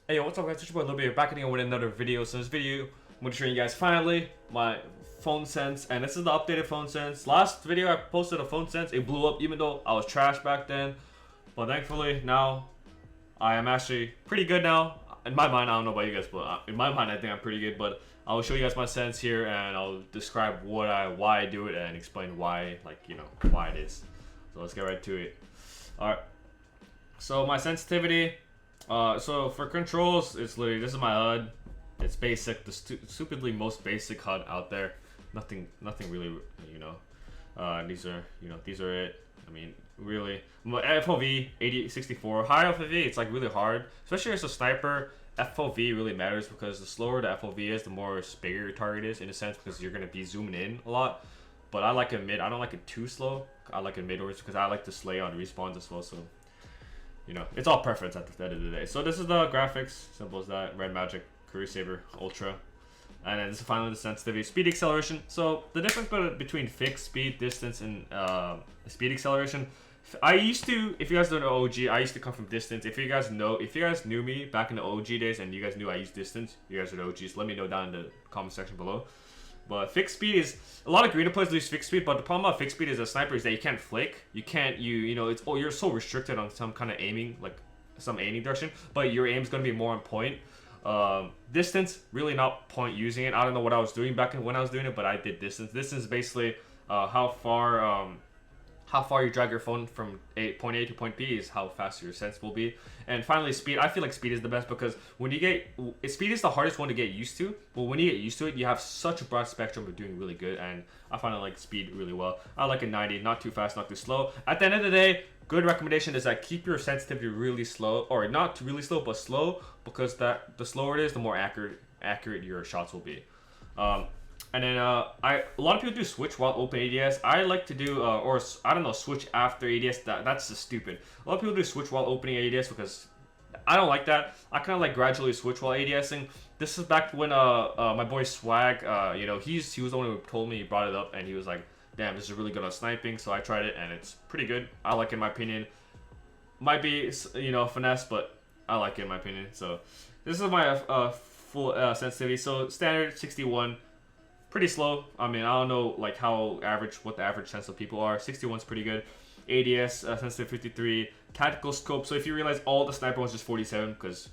Hey, what's up guys, it's your boy Libby back again with another video. So in this video, I'm going to show you guys finally my phone sense, and this is the updated phone sense. Last video I posted a phone sense, it blew up even though I was trash back then. But thankfully now, I am actually pretty good now. In my mind, I don't know about you guys, but in my mind I think I'm pretty good. But I will show you guys my sense here, and I'll describe why I do it and explain why, why it is. So let's get right to it. Alright, so my sensitivity. So for controls, it's literally, this is my HUD. It's basic, the stupidly most basic HUD out there. Nothing really, these are it. I mean, really. FOV 8064, high FOV, it's like really hard, especially as a sniper. FOV really matters because the slower the FOV is, the more bigger your target is in a sense, because you're gonna be zooming in a lot. But I like it mid. I don't like it too slow. I like it mid orders because I like to slay on respawns as well. So it's all preference at the end of the day. So this is the graphics, simple as that. Red Magic, Career Saver, Ultra. And then this is finally the sensitivity. Speed acceleration. So the difference between fixed speed, distance, and speed acceleration. I used to, if you guys don't know OG, I used to come from distance. If you guys knew me back in the OG days and you guys knew I used distance, you guys are the OGs. Let me know down in the comment section below. But fixed speed is, a lot of greener players lose fixed speed, but the problem about fixed speed as a sniper is that you can't flick. You can't, you're so restricted on some kind of aiming, like some aiming direction, but your aim's going to be more on point. Distance, really not point using it. I don't know what I was doing back when I was doing it, but I did distance. Distance is basically how far you drag your phone from point A to point B is how fast your sense will be. And finally, speed. I feel like speed is the best because speed is the hardest one to get used to. But when you get used to it, you have such a broad spectrum of doing really good. And I find I like speed really well. I like a 90, not too fast, not too slow. At the end of the day, good recommendation is that keep your sensitivity really slow, or not really slow, but slow, because the slower it is, the more accurate your shots will be. And then a lot of people do switch while open ADS. I like to do or I don't know, switch after ADS. That's just stupid. A lot of people do switch while opening ADS because I don't like that. I kind of like gradually switch while ADSing. This is back when my boy Swag, he was the one who told me, he brought it up, and he was like, damn, this is really good on sniping. So I tried it and it's pretty good. I like it in my opinion. Might be finesse, but I like it in my opinion. So this is my full sensitivity. So standard 61. Pretty slow. I mean, I don't know like what the average sense of people are. 61's pretty good. ADS sensitive 53. Tactical scope. So if you realize all the sniper ones just 47, because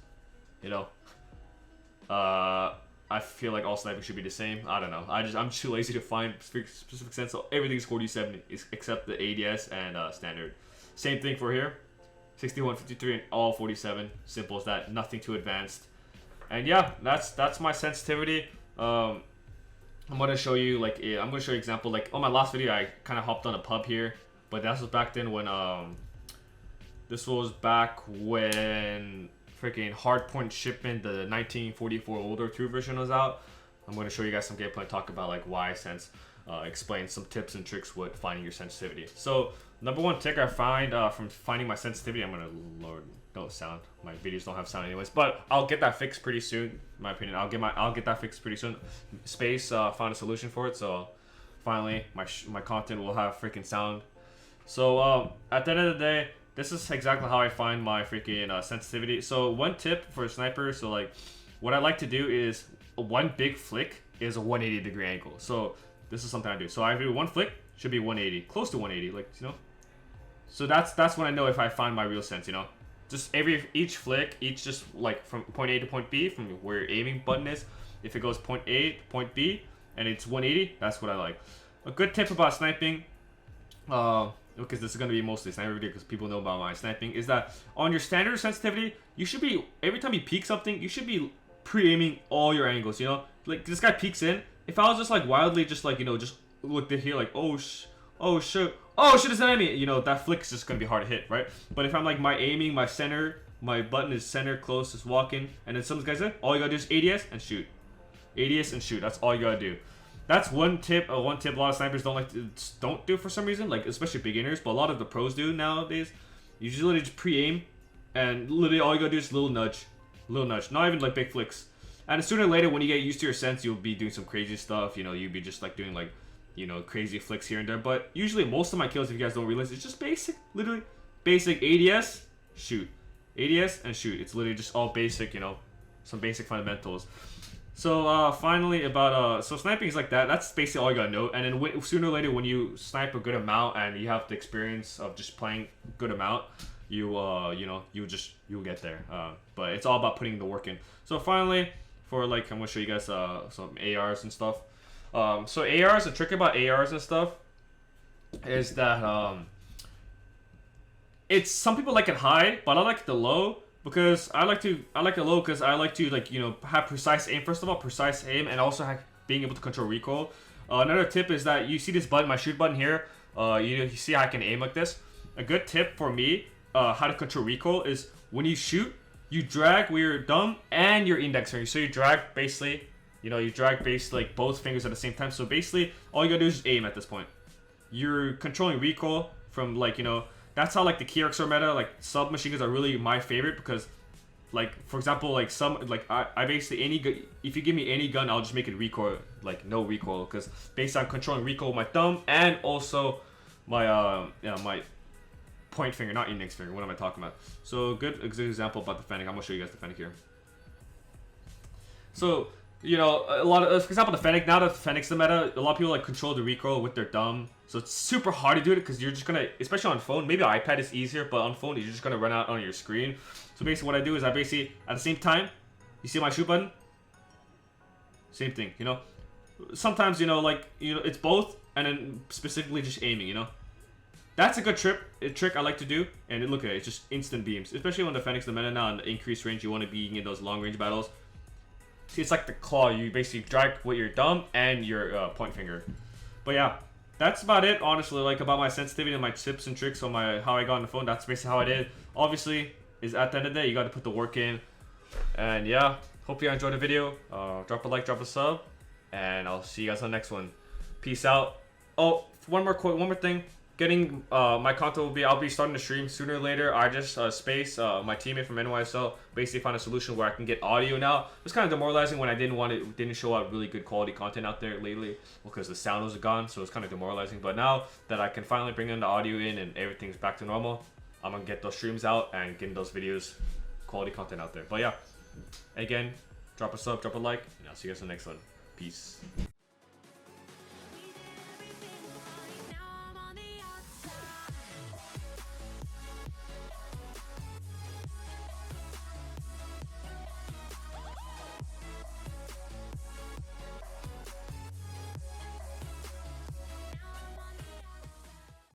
I feel like all snipers should be the same. I don't know. I'm too lazy to find specific sense. So everything's 47 except the ADS and standard. Same thing for here. 61, 53, and all 47. Simple as that. Nothing too advanced. And yeah, that's my sensitivity. I'm gonna show you example, like on my last video I kind of hopped on a pub here, but that was back then when this was back when freaking Hardpoint Shipment, the 1944 older 2 version was out. I'm gonna show you guys some gameplay and talk about like why sense, explain some tips and tricks with finding your sensitivity. So number one trick I find from finding my sensitivity, I'm gonna lower no sound. My videos don't have sound anyways, but I'll get that fixed pretty soon. In my opinion, I'll get that fixed pretty soon. Space found a solution for it, so finally my content will have freaking sound. So at the end of the day, this is exactly how I find my freaking sensitivity. So one tip for a sniper, so like what I like to do is one big flick is a 180-degree angle. So this is something I do. So I do one flick, should be 180, close to 180, So that's when I know if I find my real sense, Just each flick, just like from point A to point B, from where your aiming button is. If it goes point A to point B and it's 180, that's what I like. A good tip about sniping, because this is going to be mostly a sniper video because people know about my sniping, is that on your standard sensitivity, you should be, every time you peek something, you should be pre-aiming all your angles, Like this guy peeks in. If I was just like wildly just looked at here like, oh shit, it's an enemy. That flick is just gonna be hard to hit, right? But if I'm like my aiming, my center, my button is center, close, just walking, and then some guys say, all you gotta do is ADS and shoot. ADS and shoot. That's all you gotta do. That's one tip. A lot of snipers don't do for some reason, like especially beginners, but a lot of the pros do nowadays. You just literally just pre-aim, and literally all you gotta do is little nudge, not even like big flicks. And sooner or later, when you get used to your sense, you'll be doing some crazy stuff. You'll be just like doing like crazy flicks here and there. But usually most of my kills, if you guys don't realize, it's just basic, literally basic ADS, shoot. ADS and shoot. It's literally just all basic, you know, some basic fundamentals. So finally about so sniping is like that. That's basically all you gotta know. And then sooner or later, when you snipe a good amount and you have the experience of just playing a good amount, you you know, you'll get there. But it's all about putting the work in. So finally, for like, I'm gonna show you guys some ARs and stuff. So ARs, the trick about ARs and stuff is that it's, some people like it high, but I like the low. Because I like it low because I like to, like, you know, have precise aim. First of all, precise aim, and also being able to control recoil. Another tip is that you see this button, my shoot button here. You see how I can aim like this. A good tip for me, how to control recoil is when you shoot, you drag with your thumb and your index finger. So you drag basically, you know, like both fingers at the same time. So basically, all you gotta do is just aim at this point. You're controlling recoil from, like, you know. That's how, like, the key arcs are meta. Like, submachine guns are really my favorite because, like, for example, like I basically, if you give me any gun, I'll just make it recoil, like no recoil, because based on controlling recoil with my thumb and also my my point finger, not index finger. What am I talking about? So good example about the Fennec. I'm gonna show you guys the Fennec here. So, you know, a lot of, for example, the Fennec, now that the Fennec's the meta, a lot of people like control the recoil with their thumb. So it's super hard to do it because you're just gonna, especially on phone, maybe on iPad is easier, but on phone you're just gonna run out on your screen. So basically what I do is I basically, at the same time, you see my shoot button? Same thing, you know? Sometimes, you know, like, you know, it's both, and then specifically just aiming, you know? That's a good trick I like to do, and look at it, it's just instant beams. Especially when the Fennec's the meta now and the increased range, you want to be in those long range battles. See, it's like the claw, you basically drag with your thumb and your point finger. But yeah, that's about it, honestly, like, about my sensitivity and my tips and tricks on how I got on the phone. That's basically how I did. Obviously, is at the end of the day, you got to put the work in. And yeah, hope you enjoyed the video. Drop a like, drop a sub, and I'll see you guys on the next one. Peace out. Oh, one more thing. Getting my content will be, I'll be starting to stream sooner or later. I just my teammate from NYSL basically found a solution where I can get audio now. It was kind of demoralizing when I didn't show out really good quality content out there lately because the sound was gone, so it was kind of demoralizing. But now that I can finally bring in the audio in and everything's back to normal, I'm gonna get those streams out and getting those videos, quality content out there. But yeah, again, drop a sub, drop a like, and I'll see you guys in the next one. Peace.